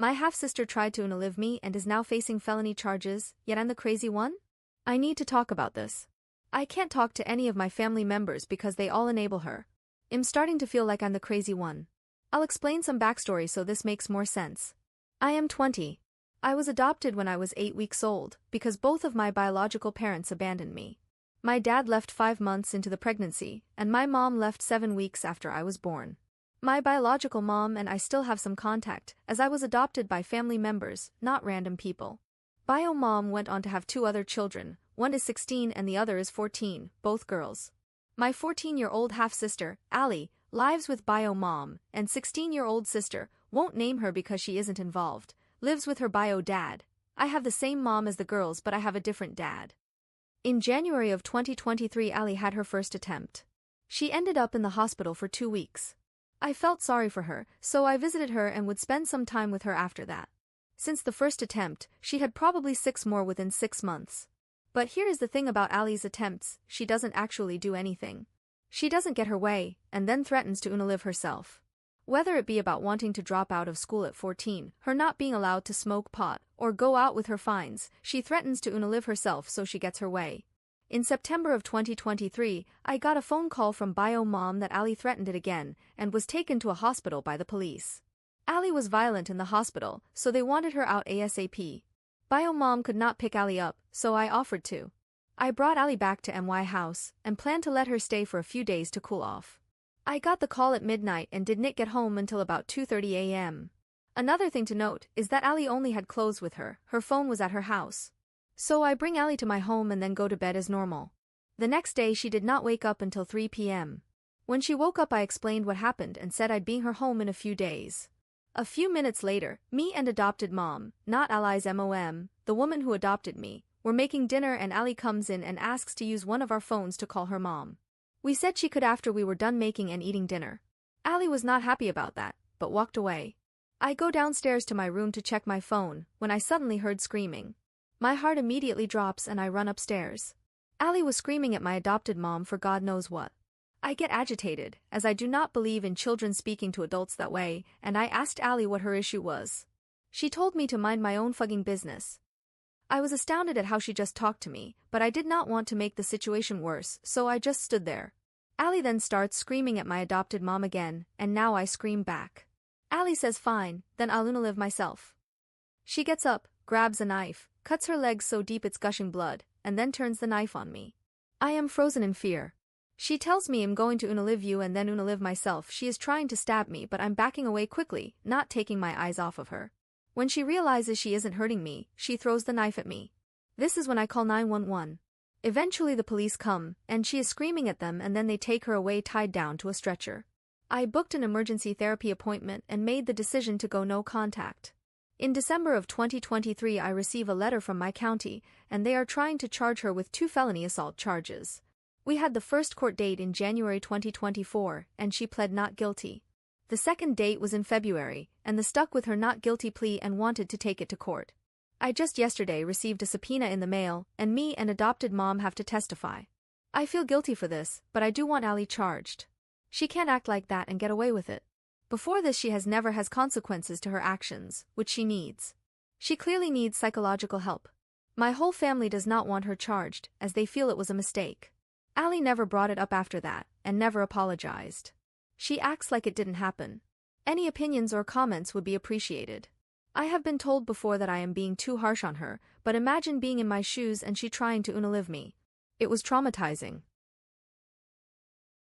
My half-sister tried to unalive me and is now facing felony charges, yet I'm the crazy one? I need to talk about this. I can't talk to any of my family members because they all enable her. I'm starting to feel like I'm the crazy one. I'll explain some backstory so this makes more sense. I am 20. I was adopted when I was 8 weeks old because both of my biological parents abandoned me. My dad left 5 months into the pregnancy, and my mom left 7 weeks after I was born. My biological mom and I still have some contact, as I was adopted by family members, not random people. Bio mom went on to have 2 other children, one is 16 and the other is 14, both girls. My 14-year-old half-sister, Allie, lives with bio mom, and 16-year-old sister, won't name her because she isn't involved, lives with her bio dad. I have the same mom as the girls but I have a different dad. In January of 2023 Allie had her first attempt. She ended up in the hospital for 2 weeks. I felt sorry for her, so I visited her and would spend some time with her after that. Since the first attempt, she had probably 6 more within 6 months. But here is the thing about Allie's attempts, she doesn't actually do anything. She doesn't get her way, and then threatens to unalive herself. Whether it be about wanting to drop out of school at 14, her not being allowed to smoke pot, or go out with her fines, she threatens to unalive herself so she gets her way. In September of 2023, I got a phone call from bio mom that Allie threatened it again, and was taken to a hospital by the police. Allie was violent in the hospital, so they wanted her out ASAP. Bio mom could not pick Allie up, so I offered to. I brought Allie back to MY house, and planned to let her stay for a few days to cool off. I got the call at midnight and didn't get home until about 2:30 a.m. Another thing to note is that Allie only had clothes with her phone was at her house. So I bring Allie to my home and then go to bed as normal. The next day she did not wake up until 3 p.m. When she woke up I explained what happened and said I'd bring her home in a few days. A few minutes later, me and adopted mom, not Allie's mom, the woman who adopted me, were making dinner and Allie comes in and asks to use one of our phones to call her mom. We said she could after we were done making and eating dinner. Allie was not happy about that, but walked away. I go downstairs to my room to check my phone, when I suddenly heard screaming. My heart immediately drops and I run upstairs. Allie was screaming at my adopted mom for God knows what. I get agitated, as I do not believe in children speaking to adults that way, and I asked Allie what her issue was. She told me to mind my own fucking business. I was astounded at how she just talked to me, but I did not want to make the situation worse, so I just stood there. Allie then starts screaming at my adopted mom again, and now I scream back. Allie says fine, then I'll unalive myself. She gets up, grabs a knife, cuts her leg so deep it's gushing blood, and then turns the knife on me. I am frozen in fear. She tells me I'm going to unalive you and then unalive myself. She is trying to stab me but I'm backing away quickly, not taking my eyes off of her. When she realizes she isn't hurting me, she throws the knife at me. This is when I call 911. Eventually the police come, and she is screaming at them and then they take her away tied down to a stretcher. I booked an emergency therapy appointment and made the decision to go no contact. In December of 2023 I receive a letter from my county, and they are trying to charge her with 2 felony assault charges. We had the first court date in January 2024, and she pled not guilty. The second date was in February, and the stuck with her not guilty plea and wanted to take it to court. I just yesterday received a subpoena in the mail, and me and adopted mom have to testify. I feel guilty for this, but I do want Allie charged. She can't act like that and get away with it. Before this she never has consequences to her actions, which she needs. She clearly needs psychological help. My whole family does not want her charged, as they feel it was a mistake. Allie never brought it up after that, and never apologized. She acts like it didn't happen. Any opinions or comments would be appreciated. I have been told before that I am being too harsh on her, but imagine being in my shoes and she trying to unalive me. It was traumatizing.